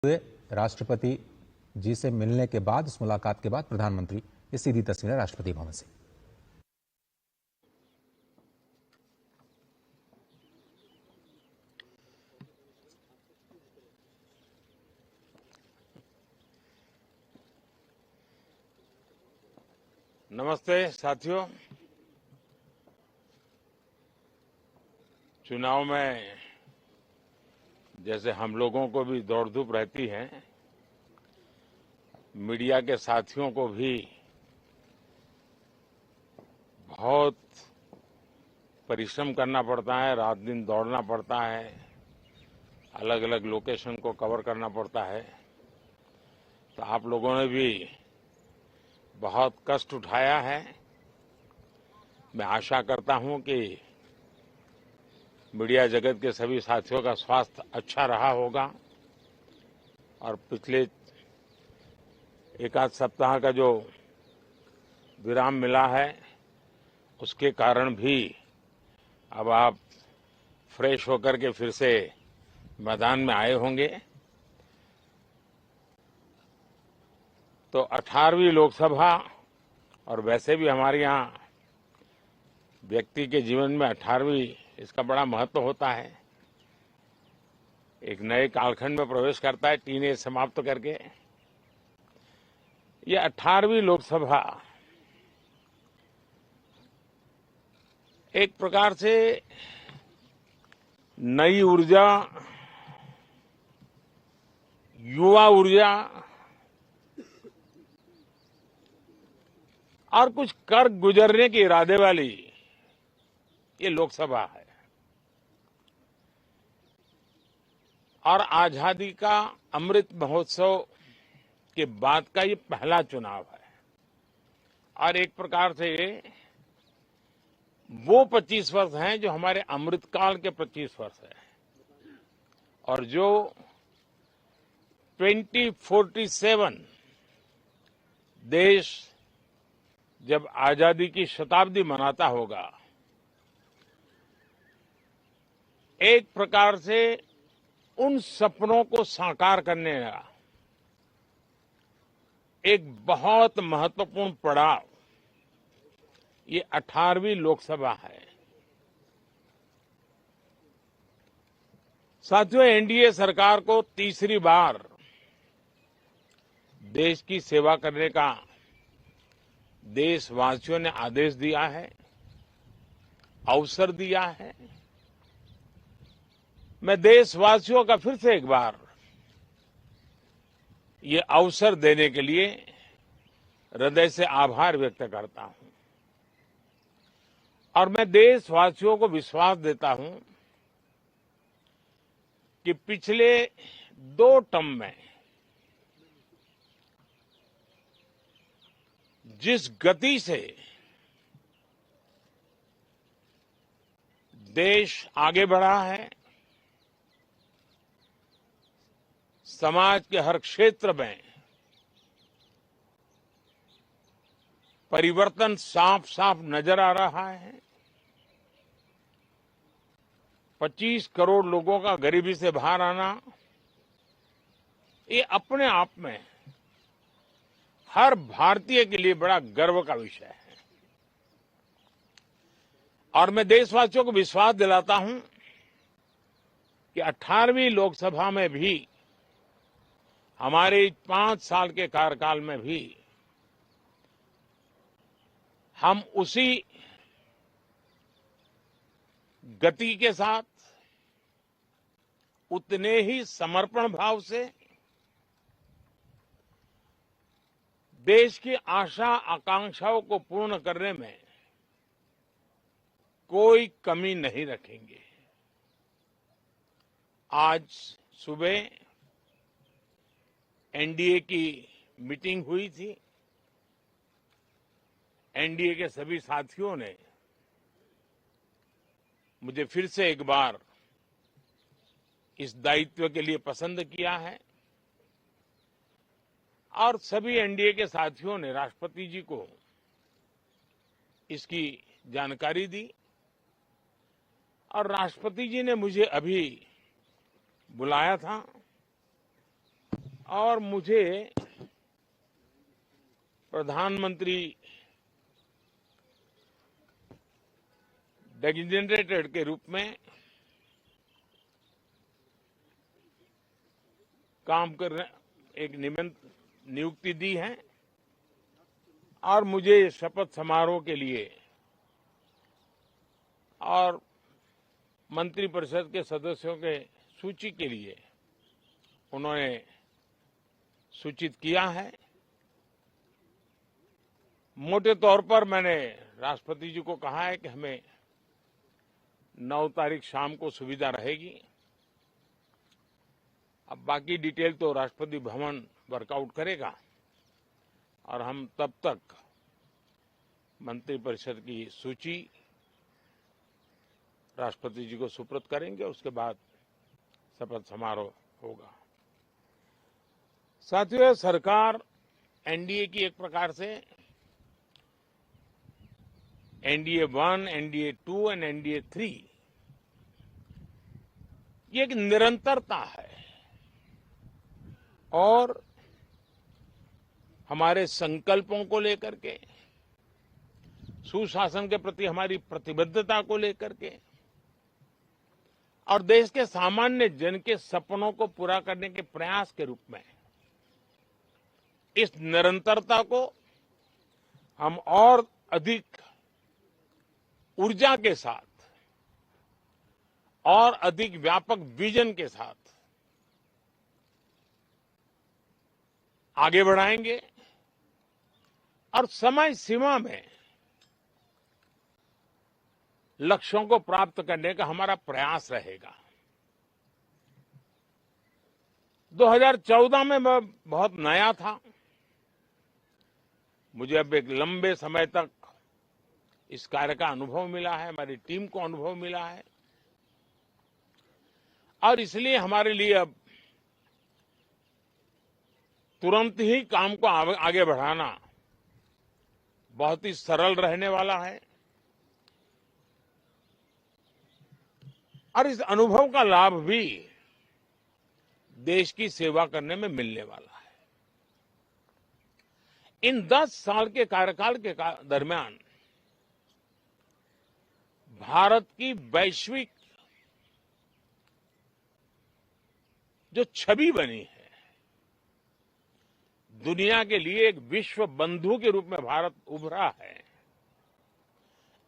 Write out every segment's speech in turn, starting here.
हुए राष्ट्रपति जी से मिलने के बाद, उस मुलाकात के बाद प्रधानमंत्री, ये सीधी तस्वीरें राष्ट्रपति भवन से। नमस्ते साथियों। चुनाव में जैसे हम लोगों को भी दौड़ धूप रहती है, मीडिया के साथियों को भी बहुत परिश्रम करना पड़ता है, रात दिन दौड़ना पड़ता है, अलग अलग लोकेशन को कवर करना पड़ता है। तो आप लोगों ने भी बहुत कष्ट उठाया है। मैं आशा करता हूं कि मीडिया जगत के सभी साथियों का स्वास्थ्य अच्छा रहा होगा और पिछले एक आध सप्ताह का जो विराम मिला है उसके कारण भी अब आप फ्रेश होकर के फिर से मैदान में आए होंगे। तो 18वीं लोकसभा, और वैसे भी हमारे यहाँ व्यक्ति के जीवन में 18वीं इसका बड़ा महत्व होता है। एक नए कालखंड में प्रवेश करता है, टीनेज समाप्त करके। ये 18वीं लोकसभा एक प्रकार से नई ऊर्जा, युवा ऊर्जा और कुछ कर गुजरने के इरादे वाली ये लोकसभा है। और आजादी का अमृत महोत्सव के बाद का ये पहला चुनाव है। और एक प्रकार से वो 25 वर्ष हैं जो हमारे अमृतकाल के 25 वर्ष है, और जो 2047 देश जब आजादी की शताब्दी मनाता होगा, एक प्रकार से उन सपनों को साकार करने का एक बहुत महत्वपूर्ण पड़ाव ये 18वीं लोकसभा है। साथियों, एनडीए सरकार को तीसरी बार देश की सेवा करने का देशवासियों ने आदेश दिया है, अवसर दिया है। मैं देशवासियों का फिर से एक बार ये अवसर देने के लिए हृदय से आभार व्यक्त करता हूं। और मैं देशवासियों को विश्वास देता हूं कि पिछले 2 टर्म में जिस गति से देश आगे बढ़ा है, समाज के हर क्षेत्र में परिवर्तन साफ साफ नजर आ रहा है। 25 करोड़ लोगों का गरीबी से बाहर आना, ये अपने आप में हर भारतीय के लिए बड़ा गर्व का विषय है। और मैं देशवासियों को विश्वास दिलाता हूं कि 18वीं लोकसभा में भी, हमारे 5 साल के कार्यकाल में भी, हम उसी गति के साथ, उतने ही समर्पण भाव से देश की आशा आकांक्षाओं को पूर्ण करने में कोई कमी नहीं रखेंगे। आज सुबह एनडीए की मीटिंग हुई थी। एनडीए के सभी साथियों ने मुझे फिर से एक बार इस दायित्व के लिए पसंद किया है, और सभी एनडीए के साथियों ने राष्ट्रपति जी को इसकी जानकारी दी। और राष्ट्रपति जी ने मुझे अभी बुलाया था और मुझे प्रधानमंत्री डेजिग्नेटेड के रूप में काम कर एक नियुक्ति दी है और मुझे शपथ समारोह के लिए और मंत्रिपरिषद के सदस्यों के सूची के लिए उन्होंने सूचित किया है। मोटे तौर पर मैंने राष्ट्रपति जी को कहा है कि हमें 9 तारीख शाम को सुविधा रहेगी। अब बाकी डिटेल तो राष्ट्रपति भवन वर्कआउट करेगा और हम तब तक मंत्रिपरिषद की सूची राष्ट्रपति जी को सुपुर्द करेंगे। उसके बाद शपथ समारोह होगा। साथियों, सरकार एनडीए की एक प्रकार से एनडीए 1, एनडीए 2 और एनडीए 3 ये एक निरंतरता है और हमारे संकल्पों को लेकर के, सुशासन के प्रति हमारी प्रतिबद्धता को लेकर के और देश के सामान्य जन के सपनों को पूरा करने के प्रयास के रूप में इस निरंतरता को हम और अधिक ऊर्जा के साथ और अधिक व्यापक विजन के साथ आगे बढ़ाएंगे और समय सीमा में लक्ष्यों को प्राप्त करने का हमारा प्रयास रहेगा। 2014 में मैं बहुत नया था। मुझे अब एक लंबे समय तक इस कार्य का अनुभव मिला है, हमारी टीम को अनुभव मिला है और इसलिए हमारे लिए अब तुरंत ही काम को आगे बढ़ाना बहुत ही सरल रहने वाला है और इस अनुभव का लाभ भी देश की सेवा करने में मिलने वाला है। इन 10 साल के कार्यकाल के दरमियान भारत की वैश्विक जो छवि बनी है, दुनिया के लिए एक विश्व बंधु के रूप में भारत उभरा है,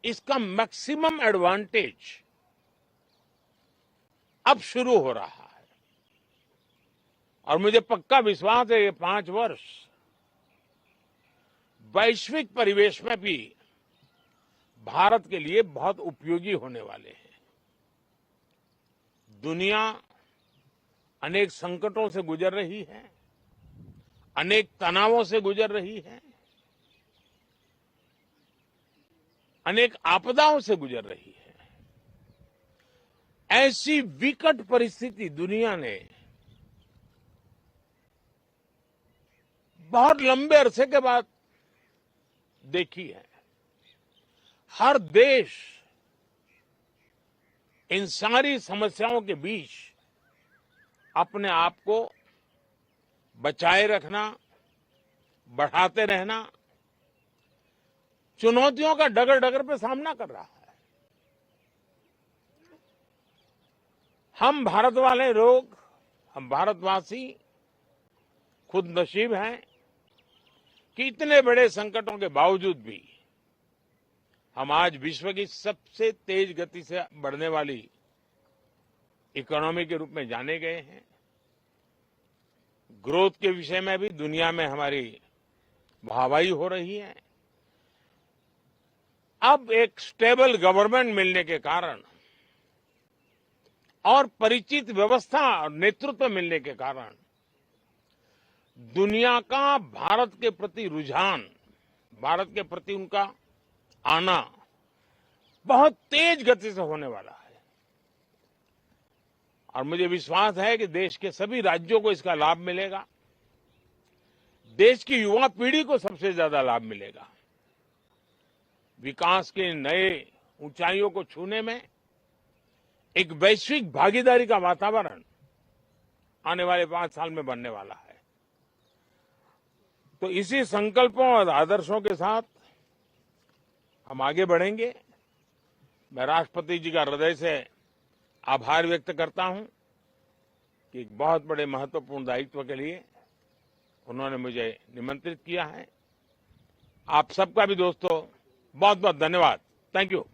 इसका मैक्सिमम एडवांटेज अब शुरू हो रहा है और मुझे पक्का विश्वास है ये 5 वर्ष वैश्विक परिवेश में भी भारत के लिए बहुत उपयोगी होने वाले हैं। दुनिया अनेक संकटों से गुजर रही है, अनेक तनावों से गुजर रही है, अनेक आपदाओं से गुजर रही है। ऐसी विकट परिस्थिति दुनिया ने बहुत लंबे अरसे के बाद देखी है। हर देश इन सारी समस्याओं के बीच अपने आप को बचाए रखना, बढ़ाते रहना, चुनौतियों का डगर डगर पे सामना कर रहा है। हम भारत वाले लोग, हम भारतवासी खुद नसीब हैं कि इतने बड़े संकटों के बावजूद भी हम आज विश्व की सबसे तेज गति से बढ़ने वाली इकोनॉमी के रूप में जाने गए हैं। ग्रोथ के विषय में भी दुनिया में हमारी वाहवाही हो रही है। अब एक स्टेबल गवर्नमेंट मिलने के कारण और परिचित व्यवस्था और नेतृत्व मिलने के कारण दुनिया का भारत के प्रति रुझान, भारत के प्रति उनका आना बहुत तेज गति से होने वाला है और मुझे विश्वास है कि देश के सभी राज्यों को इसका लाभ मिलेगा। देश की युवा पीढ़ी को सबसे ज्यादा लाभ मिलेगा। विकास के नए ऊंचाइयों को छूने में एक वैश्विक भागीदारी का वातावरण आने वाले 5 साल में बनने वाला है। तो इसी संकल्पों और आदर्शों के साथ हम आगे बढ़ेंगे। मैं राष्ट्रपति जी का हृदय से आभार व्यक्त करता हूं कि एक बहुत बड़े महत्वपूर्ण दायित्व के लिए उन्होंने मुझे निमंत्रित किया है। आप सबका भी दोस्तों बहुत बहुत धन्यवाद। Thank you.